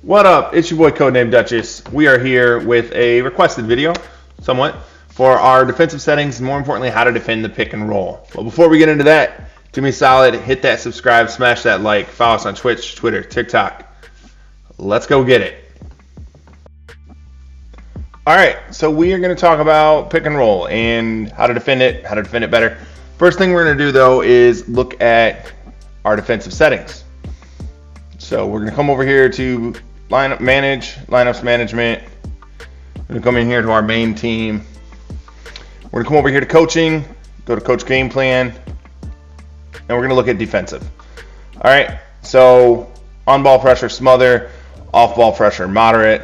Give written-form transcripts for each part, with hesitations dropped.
What up? It's your boy Codename Duchess. We are here with a requested video, somewhat, for our defensive settings, and more importantly, how to defend the pick and roll. But before we get into that, do me a solid, hit that subscribe, smash that like, follow us on Twitch, Twitter, TikTok. Let's go get it. Alright, so we are going to talk about pick and roll and how to defend it better. First thing we're going to do, though, is look at our defensive settings. So we're going to come over here to lineups management. We're going to come in here to our main team. We're going to come over here to coaching, go to coach game plan, and we're going to look at defensive. All right, so on ball pressure, smother, off ball pressure, moderate.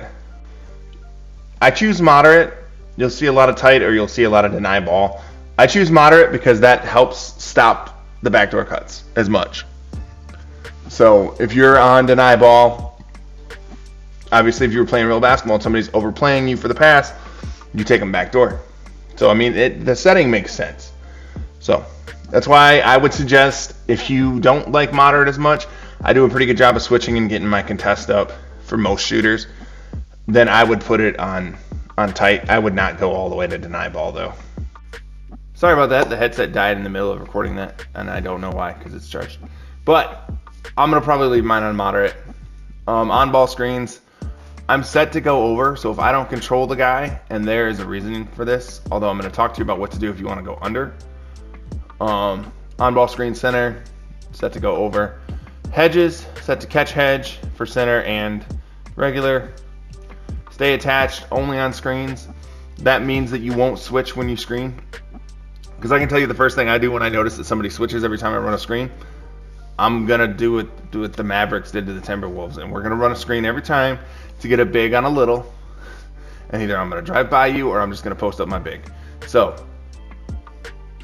I choose moderate. You'll see a lot of tight or you'll see a lot of deny ball. I choose moderate because that helps stop the backdoor cuts as much. So if you're on deny ball, obviously if you were playing real basketball and somebody's overplaying you for the pass, you take them backdoor. So I mean, the setting makes sense. So that's why I would suggest, if you don't like moderate as much, I do a pretty good job of switching and getting my contest up for most shooters. Then I would put it on tight. I would not go all the way to deny ball though. Sorry about that. The headset died in the middle of recording that, and I don't know why because it's charged. But I'm going to probably leave mine on moderate. On ball screens, I'm set to go over, so if I don't control the guy, and there is a reason for this, although I'm going to talk to you about what to do if you want to go under. On ball screen center, set to go over. Hedges, set to catch hedge for center and regular. Stay attached only on screens. That means that you won't switch when you screen. Because I can tell you the first thing I do when I notice that somebody switches every time I run a screen, I'm going to do what the Mavericks did to the Timberwolves. And we're going to run a screen every time to get a big on a little. And either I'm going to drive by you or I'm just going to post up my big. So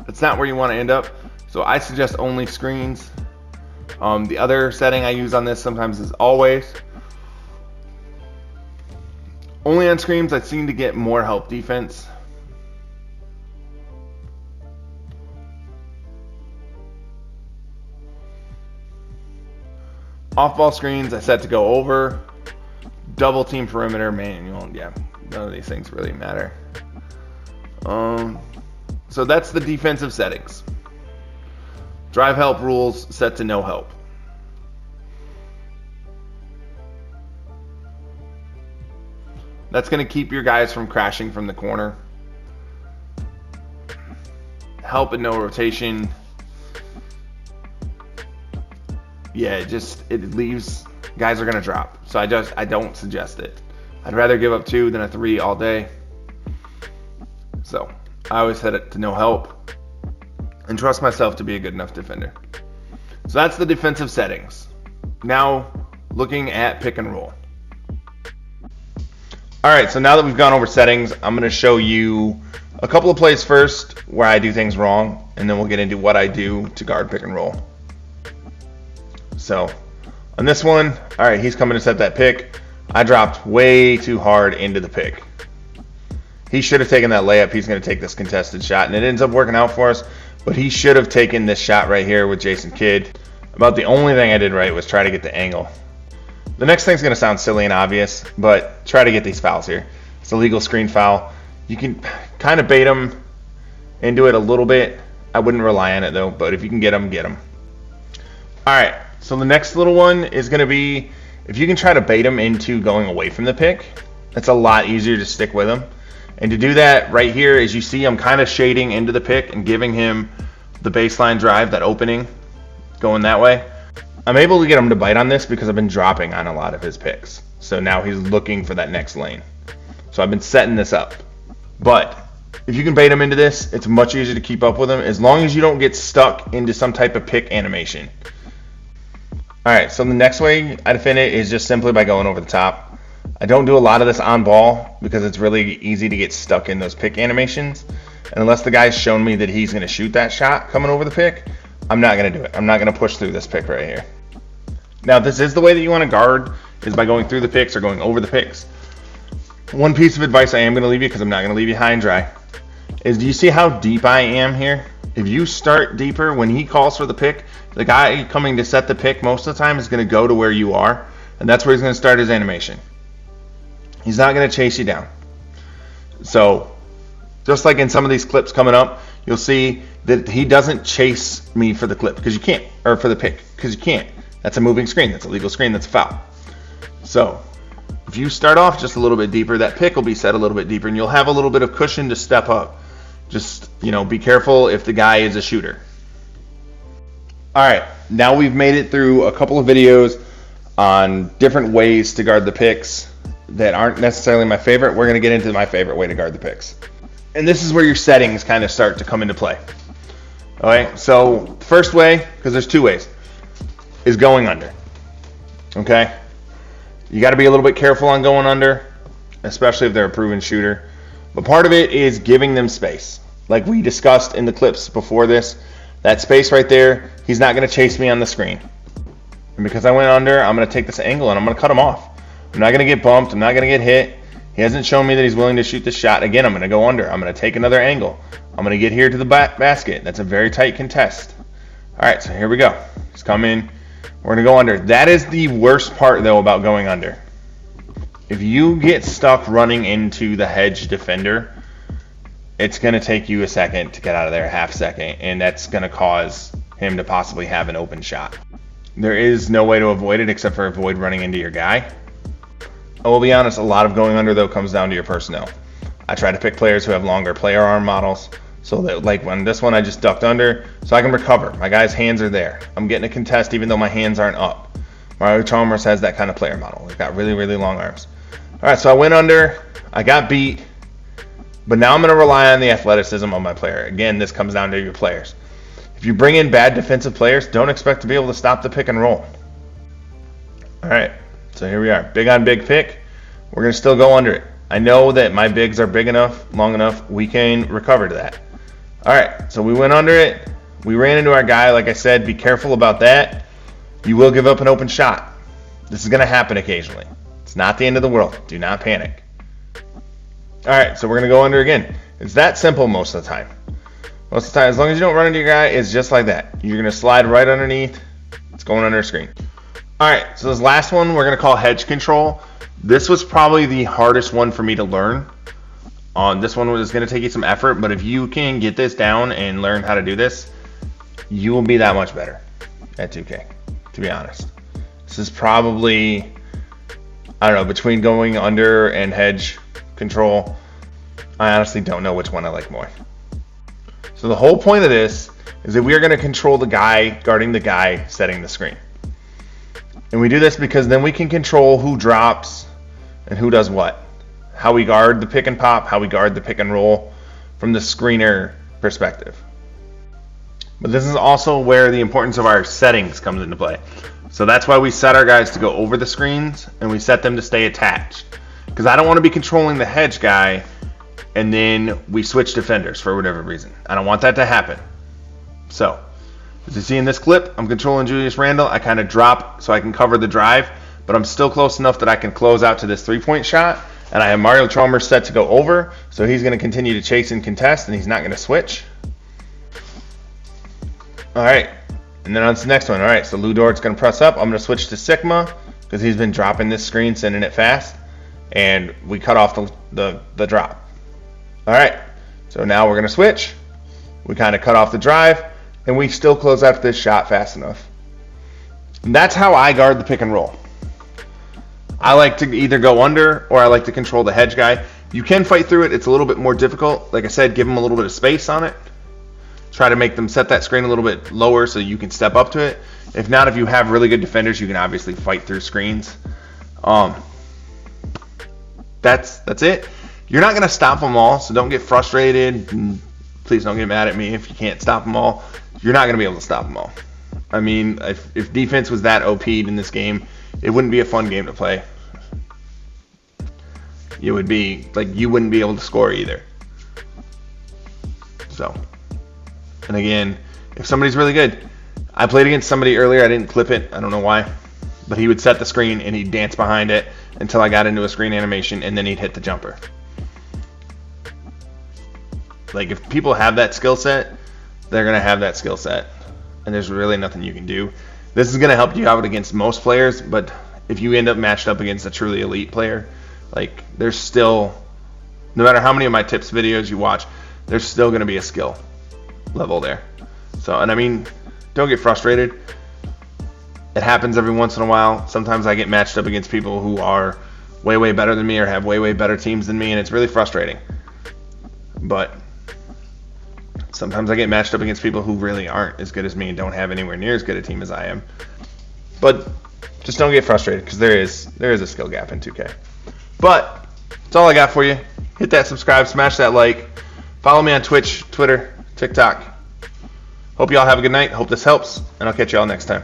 that's not where you want to end up. So I suggest only screens. The other setting I use on this sometimes is always. Only on screens, I seem to get more help defense. Off-ball screens, I set to go over. Double team perimeter, manual. Yeah, none of these things really matter. So that's the defensive settings. Drive help rules, set to no help. That's going to keep your guys from crashing from the corner. Help and no rotation. Yeah, it leaves guys are going to drop. So I don't suggest it. I'd rather give up 2 than a 3 all day. So I always set it to no help and trust myself to be a good enough defender. So that's the defensive settings. Now looking at pick and roll. All right, so now that we've gone over settings, I'm going to show you a couple of plays first where I do things wrong, and then we'll get into what I do to guard pick and roll. So on this one, all right, he's coming to set that pick. I dropped way too hard into the pick. He should have taken that layup. He's going to take this contested shot, and it ends up working out for us, but he should have taken this shot right here with Jason Kidd. About the only thing I did right was try to get the angle. The next thing's going to sound silly and obvious, but try to get these fouls here. It's a legal screen foul. You can kind of bait them into it a little bit. I wouldn't rely on it, though, but if you can get them, get them. All right, so the next little one is going to be if you can try to bait them into going away from the pick, it's a lot easier to stick with them. And to do that right here, as you see, I'm kind of shading into the pick and giving him the baseline drive, that opening, going that way. I'm able to get him to bite on this because I've been dropping on a lot of his picks. So now he's looking for that next lane. So I've been setting this up. But if you can bait him into this, it's much easier to keep up with him as long as you don't get stuck into some type of pick animation. All right, so the next way I defend it is just simply by going over the top. I don't do a lot of this on ball because it's really easy to get stuck in those pick animations. And unless the guy's shown me that he's going to shoot that shot coming over the pick, I'm not going to do it. I'm not going to push through this pick right here. Now, this is the way that you want to guard, is by going through the picks or going over the picks. One piece of advice I am going to leave you, because I'm not going to leave you high and dry, is do you see how deep I am here? If you start deeper, when he calls for the pick, the guy coming to set the pick most of the time is going to go to where you are. and that's where he's going to start his animation. He's not going to chase you down. So just like in some of these clips coming up, you'll see that he doesn't chase me for the clip because you can't, or for the pick because you can't. That's a moving screen. That's a legal screen. That's a foul. So if you start off just a little bit deeper, that pick will be set a little bit deeper, and you'll have a little bit of cushion to step up. Just, be careful if the guy is a shooter. All right, now we've made it through a couple of videos on different ways to guard the picks that aren't necessarily my favorite. We're going to get into my favorite way to guard the picks. And this is where your settings kind of start to come into play. All right, so the first way, because there's two ways, is going under. Okay? You got to be a little bit careful on going under, especially if they're a proven shooter. But part of it is giving them space. Like we discussed in the clips before this, that space right there, he's not going to chase me on the screen. And because I went under, I'm going to take this angle and I'm going to cut him off. I'm not going to get bumped. I'm not going to get hit. He hasn't shown me that he's willing to shoot the shot. Again, I'm going to go under. I'm going to take another angle. I'm going to get here to the basket. That's a very tight contest. All right, so here we go. He's coming. We're going to go under. That is the worst part, though, about going under. If you get stuck running into the hedge defender, it's going to take you a second to get out of there, a half second, and that's going to cause him to possibly have an open shot. There is no way to avoid it except for avoid running into your guy. I will be honest, a lot of going under, though, comes down to your personnel. I try to pick players who have longer player arm models, so that, like when this one I just ducked under, so I can recover. My guy's hands are there. I'm getting a contest even though my hands aren't up. Mario Chalmers has that kind of player model. He's got really, really long arms. All right, so I went under. I got beat. But now I'm going to rely on the athleticism of my player. Again, this comes down to your players. If you bring in bad defensive players, don't expect to be able to stop the pick and roll. All right, so here we are. Big on big pick. We're going to still go under it. I know that my bigs are big enough, long enough, we can recover to that. All right, so we went under it. We ran into our guy. Like I said, be careful about that. You will give up an open shot. This is going to happen occasionally. It's not the end of the world. Do not panic. All right, so we're going to go under again. It's that simple most of the time. Most of the time, as long as you don't run into your guy, it's just like that. You're going to slide right underneath. It's going under a screen. All right, so this last one we're going to call hedge control. This was probably the hardest one for me to learn. This one was going to take you some effort, but if you can get this down and learn how to do this, you will be that much better at 2K, to be honest. This is probably, I don't know, between going under and hedge control, I honestly don't know which one I like more. So the whole point of this is that we are going to control the guy guarding the guy setting the screen. And we do this because then we can control who drops and who does what. How we guard the pick and pop, how we guard the pick and roll from the screener perspective. But this is also where the importance of our settings comes into play. So that's why we set our guys to go over the screens and we set them to stay attached. Because I don't want to be controlling the hedge guy and then we switch defenders for whatever reason. I don't want that to happen. So, as you see in this clip, I'm controlling Julius Randle. I kind of drop so I can cover the drive, but I'm still close enough that I can close out to this three-point shot. And I have Mario Chalmers set to go over, so he's going to continue to chase and contest, and he's not going to switch. All right, and then on to the next one. All right, so Lou Dort's going to press up. I'm going to switch to Sigma because he's been dropping this screen, sending it fast. And we cut off the drop. All right, so now we're going to switch. We kind of cut off the drive, and we still close out this shot fast enough. And that's how I guard the pick and roll. I like to either go under or I like to control the hedge guy. You can fight through it. It's a little bit more difficult. Like I said, give them a little bit of space on it. Try to make them set that screen a little bit lower so you can step up to it. If not, if you have really good defenders, you can obviously fight through screens. That's it. You're not going to stop them all, so don't get frustrated. Please don't get mad at me if you can't stop them all. You're not going to be able to stop them all. I mean, if defense was that OP'd in this game, it wouldn't be a fun game to play. It would be like you wouldn't be able to score either. So, and again, if somebody's really good, I played against somebody earlier. I didn't clip it. I don't know why, but he would set the screen and he'd dance behind it until I got into a screen animation, and then he'd hit the jumper. Like if people have that skill set, they're gonna have that skill set, and there's really nothing you can do. This is gonna help you out against most players, but if you end up matched up against a truly elite player, like there's still, no matter how many of my tips videos you watch, there's still going to be a skill level there. So, and I mean, don't get frustrated. It happens every once in a while. Sometimes I get matched up against people who are way, way better than me or have way, way better teams than me, and it's really frustrating. But sometimes I get matched up against people who really aren't as good as me and don't have anywhere near as good a team as I am. But just don't get frustrated, because there is a skill gap in 2K. But that's all I got for you. Hit that subscribe, smash that like. Follow me on Twitch, Twitter, TikTok. Hope you all have a good night. Hope this helps, and I'll catch you all next time.